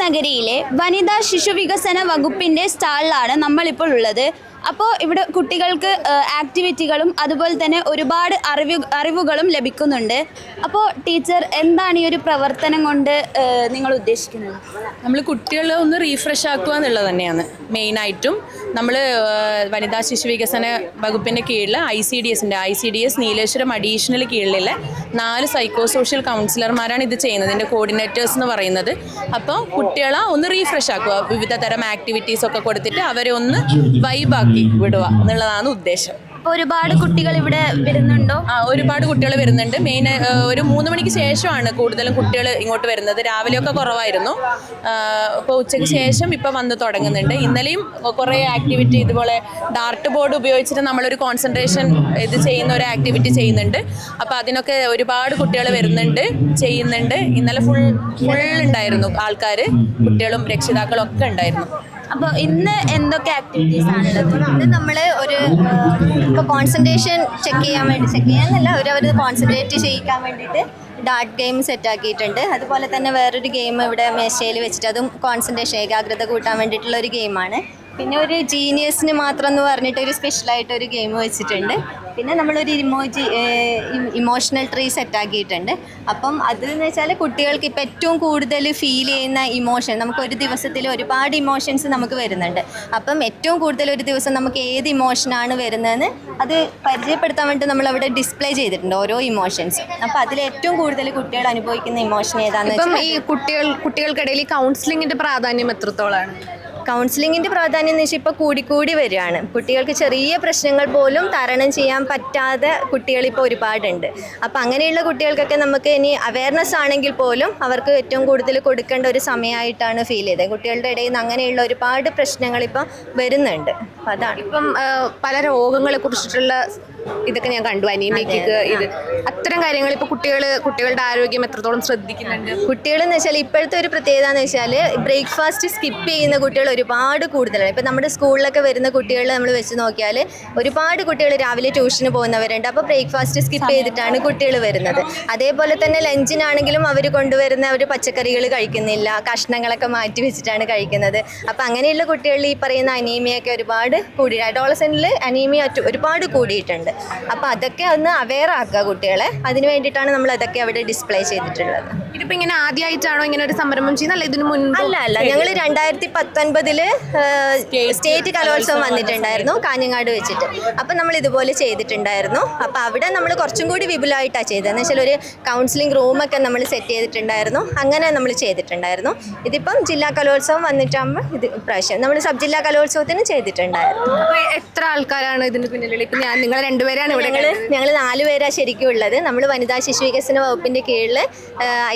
നഗരിയിലെ വനിതാ ശിശു വികസന വകുപ്പിൻ്റെ സ്റ്റാളിലാണ് നമ്മളിപ്പോൾ ഉള്ളത്. അപ്പോൾ ഇവിടെ കുട്ടികൾക്ക് ആക്ടിവിറ്റികളും അതുപോലെ തന്നെ ഒരുപാട് അറിവുകളും ലഭിക്കുന്നുണ്ട്. അപ്പോൾ ടീച്ചർ, എന്താണ് ഈ ഒരു പ്രവർത്തനം കൊണ്ട് നിങ്ങൾ ഉദ്ദേശിക്കുന്നത്? നമ്മൾ കുട്ടികളെ ഒന്ന് റീഫ്രഷ് ആക്കുക എന്നുള്ളത് തന്നെയാണ് മെയിനായിട്ടും. നമ്മൾ വനിതാ ശിശു വികസന വകുപ്പിൻ്റെ കീഴിൽ ICDS നീലേശ്വരം അഡീഷണൽ കീഴിലുള്ള 4 സൈക്കോ സോഷ്യൽ കൗൺസിലർമാരാണ് ഇത് ചെയ്യുന്നത്, ഇതിൻ്റെ കോർഡിനേറ്റേഴ്സ് എന്ന് പറയുന്നത്. അപ്പോൾ കുട്ടികളെ ഒന്ന് റീഫ്രഷ് ആക്കുക, വിവിധ തരം ആക്ടിവിറ്റീസ് ഒക്കെ കൊടുത്തിട്ട് അവരെ ഒന്ന് വൈബാക്കി വിടുക എന്നുള്ളതാണ് ഉദ്ദേശം. അപ്പോൾ ഒരുപാട് കുട്ടികൾ ഇവിടെ വരുന്നുണ്ടോ? ഒരുപാട് കുട്ടികൾ വരുന്നുണ്ട്. മെയിൻ ഒരു 3 മണിക്ക് ശേഷമാണ് കൂടുതലും കുട്ടികൾ ഇങ്ങോട്ട് വരുന്നത്. രാവിലെയൊക്കെ കുറവായിരുന്നു. ഇപ്പോൾ ഉച്ചയ്ക്ക് ശേഷം ഇപ്പോൾ വന്ന് തുടങ്ങുന്നുണ്ട്. ഇന്നലെയും കുറേ ആക്ടിവിറ്റി ഇതുപോലെ ഡാർട്ട് ബോർഡ് ഉപയോഗിച്ചിട്ട് നമ്മളൊരു കോൺസെൻട്രേഷൻ ഇത് ചെയ്യുന്ന ഒരു ആക്ടിവിറ്റി ചെയ്യുന്നുണ്ട്. അപ്പോൾ അതിനൊക്കെ ഒരുപാട് കുട്ടികൾ വരുന്നുണ്ട്, ചെയ്യുന്നുണ്ട്. ഇന്നലെ ഫുൾ ഉണ്ടായിരുന്നു ആൾക്കാർ, കുട്ടികളും രക്ഷിതാക്കളും ഒക്കെ ഉണ്ടായിരുന്നു. അപ്പോൾ ഇന്ന് എന്തൊക്കെ ആക്ടിവിറ്റീസ് ആണുള്ളത്? ഇന്ന് നമ്മൾ ഒരു ഇപ്പോൾ കോൺസെൻട്രേഷൻ ചെക്ക് ചെയ്യാനല്ല, അവർ കോൺസെൻട്രേറ്റ് ചെയ്യിക്കാൻ വേണ്ടിയിട്ട് ഡാർട്ട് ഗെയിം സെറ്റാക്കിയിട്ടുണ്ട്. അതുപോലെ തന്നെ വേറൊരു ഗെയിം ഇവിടെ മേശയിൽ വെച്ചിട്ട് അതും കോൺസെൻട്രേഷൻ ഏകാഗ്രത കൂട്ടാൻ വേണ്ടിയിട്ടുള്ള ഒരു ഗെയിമാണ്. പിന്നെ ഒരു ജീനിയസിന് മാത്രം എന്ന് പറഞ്ഞിട്ട് ഒരു സ്പെഷ്യലായിട്ടൊരു ഗെയിം വെച്ചിട്ടുണ്ട്. പിന്നെ നമ്മളൊരു ഇമോഷണൽ ട്രീ സെറ്റാക്കിയിട്ടുണ്ട്. അപ്പം അതെന്ന് വെച്ചാൽ കുട്ടികൾക്ക് ഇപ്പം ഏറ്റവും കൂടുതൽ ഫീൽ ചെയ്യുന്ന ഇമോഷൻ, നമുക്ക് ഒരു ദിവസത്തിൽ ഒരുപാട് ഇമോഷൻസ് നമുക്ക് വരുന്നുണ്ട്. അപ്പം ഏറ്റവും കൂടുതൽ ഒരു ദിവസം നമുക്ക് ഏത് ഇമോഷനാണ് വരുന്നതെന്ന് അത് പരിചയപ്പെടുത്താൻ വേണ്ടി നമ്മളവിടെ ഡിസ്പ്ലേ ചെയ്തിട്ടുണ്ട് ഓരോ ഇമോഷൻസും. അപ്പം അതിൽ ഏറ്റവും കൂടുതൽ കുട്ടികൾ അനുഭവിക്കുന്ന ഇമോഷൻ ഏതാണെന്ന് വെച്ചാൽ ഈ കുട്ടികൾക്കിടയിൽ കൗൺസിലിങ്ങിൻ്റെ പ്രാധാന്യം എത്രത്തോളമാണ്? കൗൺസിലിങ്ങിൻ്റെ പ്രാധാന്യം എന്ന് വെച്ചാൽ ഇപ്പോൾ കൂടിക്കൂടി വരികയാണ്. കുട്ടികൾക്ക് ചെറിയ പ്രശ്നങ്ങൾ പോലും തരണം ചെയ്യാൻ പറ്റാതെ കുട്ടികളിപ്പോൾ ഒരുപാടുണ്ട്. അപ്പോൾ അങ്ങനെയുള്ള കുട്ടികൾക്കൊക്കെ നമുക്ക് ഇനി അവയർനെസ് ആണെങ്കിൽ പോലും അവർക്ക് ഏറ്റവും കൂടുതൽ കൊടുക്കേണ്ട ഒരു സമയമായിട്ടാണ് ഫീൽ ചെയ്തത്. കുട്ടികളുടെ ഇടയിൽ നിന്ന് അങ്ങനെയുള്ള ഒരുപാട് പ്രശ്നങ്ങൾ ഇപ്പം വരുന്നുണ്ട്. അപ്പോൾ അതാണ് ഇപ്പം പല രോഗങ്ങളെ കുറിച്ചിട്ടുള്ള ഇതൊക്കെ ഞാൻ കണ്ടു, അനീമിയക്ക് ഇത് അത്തരം കാര്യങ്ങൾ ഇപ്പോൾ കുട്ടികളുടെ ആരോഗ്യം എത്രത്തോളം ശ്രദ്ധിക്കുന്നുണ്ട്? കുട്ടികളെന്ന് വെച്ചാൽ ഇപ്പോഴത്തെ ഒരു പ്രത്യേകത എന്ന് വെച്ചാൽ ബ്രേക്ക്ഫാസ്റ്റ് സ്കിപ്പ് ചെയ്യുന്ന കുട്ടികൾ ഒരുപാട് കൂടുതലാണ്. ഇപ്പം നമ്മുടെ സ്കൂളിലൊക്കെ വരുന്ന കുട്ടികൾ നമ്മൾ വെച്ച് നോക്കിയാൽ ഒരുപാട് കുട്ടികൾ രാവിലെ ട്യൂഷന് പോകുന്നവരുണ്ട്. അപ്പോൾ ബ്രേക്ക്ഫാസ്റ്റ് സ്കിപ്പ് ചെയ്തിട്ടാണ് കുട്ടികൾ വരുന്നത്. അതേപോലെ തന്നെ ലഞ്ചിനാണെങ്കിലും അവർ കൊണ്ടുവരുന്ന അവർ പച്ചക്കറികൾ കഴിക്കുന്നില്ല, കഷ്ണങ്ങളൊക്കെ മാറ്റി വെച്ചിട്ടാണ് കഴിക്കുന്നത്. അപ്പോൾ അങ്ങനെയുള്ള കുട്ടികളിൽ ഈ പറയുന്ന അനീമിയൊക്കെ ഒരുപാട് കൂടി, അഡോളസെന്റിൽ അനീമിയ ഒരുപാട് കൂടിയിട്ടുണ്ട്. അപ്പോൾ അതൊക്കെ ഒന്ന് അവെയർ ആക്കുക കുട്ടികളെ. അതിന് വേണ്ടിയിട്ടാണ് നമ്മൾ അതൊക്കെ അവിടെ ഡിസ്പ്ലേ ചെയ്തിട്ടുള്ളത്. ഇതിപ്പോൾ ഇങ്ങനെ ആദ്യമായിട്ടാണോ ഇങ്ങനെ ഒരു സംരംഭം ചെയ്യുന്നത്? അല്ല, ഇതിന് മുൻപ് അല്ല ഞങ്ങൾ 2019 സ്റ്റേറ്റ് കലോത്സവം വന്നിട്ടുണ്ടായിരുന്നു കാഞ്ഞങ്ങാട് വെച്ചിട്ട്. അപ്പം നമ്മൾ ഇതുപോലെ ചെയ്തിട്ടുണ്ടായിരുന്നു. അപ്പോൾ അവിടെ നമ്മൾ കുറച്ചും കൂടി വിപുലമായിട്ടാണ് ചെയ്തത്. എന്ന് വെച്ചാൽ ഒരു കൗൺസിലിംഗ് റൂമൊക്കെ നമ്മൾ സെറ്റ് ചെയ്തിട്ടുണ്ടായിരുന്നു. അങ്ങനെ നമ്മൾ ചെയ്തിട്ടുണ്ടായിരുന്നു. ഇതിപ്പം ജില്ലാ കലോത്സവം വന്നിട്ടാകുമ്പോൾ ഇത് പ്രാവശ്യം നമ്മൾ സബ് ജില്ലാ കലോത്സവത്തിന് ചെയ്തിട്ടുണ്ടായിരുന്നു. അപ്പോൾ എത്ര ആൾക്കാരാണ് ഇതിന് പിന്നിലുള്ള? ഇപ്പം നിങ്ങൾ 2 പേരാണ് ഇവിടെ. ഞങ്ങൾ 4 പേരാണ് ശരിക്കും ഉള്ളത്. നമ്മൾ വനിതാ ശിശു വികസന വകുപ്പിൻ്റെ കീഴിൽ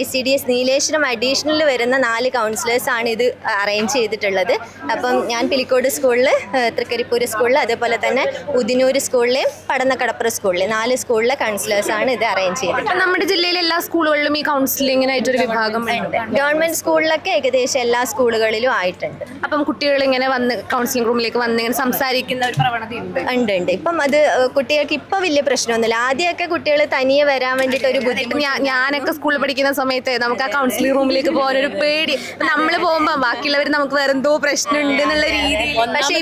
ICDS നീലേശ്വരം അഡീഷണൽ വരുന്ന 4 കൗൺസിലേഴ്സാണ് ഇത് അറേഞ്ച് ചെയ്തിട്ടുള്ളത്. അപ്പം ഞാൻ പിലിക്കോട് സ്കൂളിൽ, തൃക്കരിപ്പൂര് സ്കൂളിൽ, അതേപോലെ തന്നെ ഉദിനൂർ സ്കൂളിലെയും പടന്നക്കടപ്പുറ സ്കൂളിലെ 4 സ്കൂളിലെ കൗൺസിലേഴ്സാണ് ഇത് അറേഞ്ച് ചെയ്തത്. നമ്മുടെ ജില്ലയിലെ എല്ലാ സ്കൂളുകളിലും ഈ കൗൺസിലിങ്ങിനായിട്ടൊരു വിഭാഗം ഉണ്ട്. ഗവൺമെൻറ് സ്കൂളിലൊക്കെ ഏകദേശം എല്ലാ സ്കൂളുകളിലും ആയിട്ടുണ്ട്. അപ്പം കുട്ടികൾ ഇങ്ങനെ വന്ന് കൗൺസിലിംഗ് റൂമിലേക്ക് വന്ന് ഇങ്ങനെ സംസാരിക്കുന്ന ഒരു പ്രവണതയുണ്ട്. ഉണ്ട്. ഇപ്പം അത് കുട്ടികൾക്ക് ഇപ്പോൾ വലിയ പ്രശ്നമൊന്നുമില്ല. ആദ്യമൊക്കെ കുട്ടികൾ തനിയെ വരാൻ വേണ്ടിയിട്ട് ഒരു ബുദ്ധിമുട്ട്. ഞാനൊക്കെ സ്കൂളിൽ പഠിക്കുന്ന സമയത്ത് നമുക്ക് ആ കൗൺസിലിംഗ് റൂമിലേക്ക് പോകാനൊരു പേടി. നമ്മൾ പോകുമ്പോൾ ബാക്കിയുള്ളവർ നമുക്ക് വേറെ എന്തോ പ്രശ്നമുണ്ട് എന്നുള്ള രീതിയിൽ. പക്ഷെ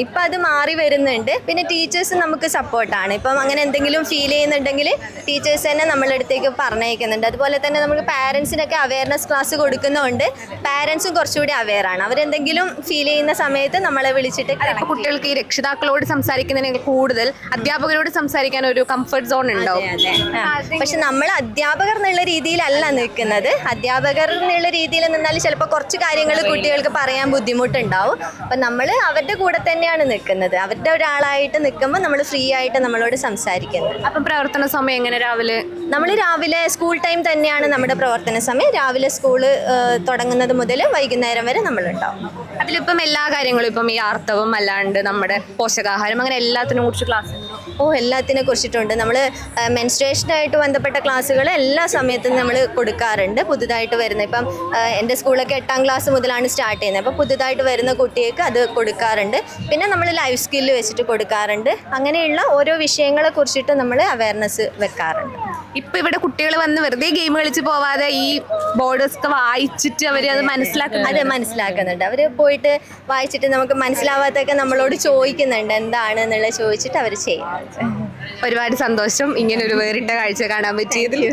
ഇപ്പം അത് മാറി വരുന്നുണ്ട്. പിന്നെ ടീച്ചേഴ്സ് നമുക്ക് സപ്പോർട്ടാണ്. ഇപ്പം അങ്ങനെ എന്തെങ്കിലും ഫീൽ ചെയ്യുന്നുണ്ടെങ്കിൽ ടീച്ചേഴ്സ് തന്നെ നമ്മളുടെ അടുത്തേക്ക് പറഞ്ഞയക്കുന്നുണ്ട്. അതുപോലെ തന്നെ നമുക്ക് പാരൻസിനൊക്കെ അവയർനെസ് ക്ലാസ് കൊടുക്കുന്നതുകൊണ്ട് പാരൻസും കുറച്ചുകൂടി അവെയറാണ്. അവരെന്തെങ്കിലും ഫീൽ ചെയ്യുന്ന സമയത്ത് നമ്മളെ വിളിച്ചിട്ട് കുട്ടികൾക്ക് ഈ രക്ഷിതാക്കളോട് സംസാരിക്കുന്നതിനേക്കാൾ കൂടുതൽ അധ്യാപകരോട് സംസാരിക്കാൻ ഒരു കംഫർട്ട് സോൺ ഉണ്ടാവും. പക്ഷെ നമ്മൾ അധ്യാപകർ എന്നുള്ള രീതിയിലല്ല നിൽക്കുന്നത്. അധ്യാപകർ എന്നുള്ള രീതിയിൽ നിന്നാൽ ചിലപ്പോൾ കുറച്ച് കാര്യങ്ങൾ കുട്ടികൾക്ക് പറയാൻ ബുദ്ധിമുട്ടുണ്ടാവും. അപ്പം നമ്മൾ അവരുടെ കൂടെ തന്നെയാണ് നിൽക്കുന്നത്. അവരുടെ ഒരാളായിട്ട് നിൽക്കുമ്പോൾ നമ്മൾ ഫ്രീ ആയിട്ട് നമ്മളോട് സംസാരിക്കുന്നത്. അപ്പം പ്രവർത്തന സമയം എങ്ങനെ? നമ്മൾ രാവിലെ സ്കൂൾ ടൈം തന്നെയാണ് നമ്മുടെ പ്രവർത്തന സമയം. രാവിലെ സ്കൂള് തുടങ്ങുന്നത് മുതൽ വൈകുന്നേരം വരെ നമ്മളുണ്ടാവും. അതിലിപ്പം എല്ലാ കാര്യങ്ങളും, ഇപ്പം ഈ ആർത്തവം അല്ലാണ്ട് നമ്മുടെ പോഷകാഹാരം, അങ്ങനെ എല്ലാത്തിനും കുറിച്ച് ക്ലാസ്? എല്ലാത്തിനെ കുറിച്ചിട്ടുണ്ട്. നമ്മൾ മെൻസ്ട്രേഷനായിട്ട് ബന്ധപ്പെട്ട ക്ലാസ്സുകൾ എല്ലാ സമയത്തും നമ്മൾ കൊടുക്കാറുണ്ട്. പുതുതായിട്ട് വരുന്ന ഇപ്പം എൻ്റെ സ്കൂളൊക്കെ 8ാം ക്ലാസ് മുതലാണ് സ്റ്റാർട്ട് ചെയ്യുന്നത്. അപ്പോൾ പുതുതായിട്ട് വരുന്ന കുട്ടികൾക്ക് അത് കൊടുക്കാറുണ്ട്. പിന്നെ നമ്മൾ ലൈഫ് സ്കില്ല് വെച്ചിട്ട് കൊടുക്കാറുണ്ട്. അങ്ങനെയുള്ള ഓരോ വിഷയങ്ങളെ കുറിച്ചിട്ട് നമ്മൾ അവയർനെസ് വെക്കാറുണ്ട്. ഇപ്പൊ ഇവിടെ കുട്ടികൾ വന്ന് വെറുതെ ഗെയിം കളിച്ച് പോവാതെ ഈ ബോർഡേഴ്സ് ഒക്കെ വായിച്ചിട്ട് അവര് അത് മനസ്സിലാക്കുന്നുണ്ട്. അവർ പോയിട്ട് വായിച്ചിട്ട് നമുക്ക് മനസ്സിലാവാത്തൊക്കെ നമ്മളോട് ചോദിക്കുന്നുണ്ട് എന്താണെന്നുള്ളത് ചോദിച്ചിട്ട് അവർ ചെയ്യുന്നുണ്ട്. ഒരുപാട് സന്തോഷം ഇങ്ങനെ ഒരു വേറിട്ട കാഴ്ച കാണാൻ പറ്റിയതിൽ.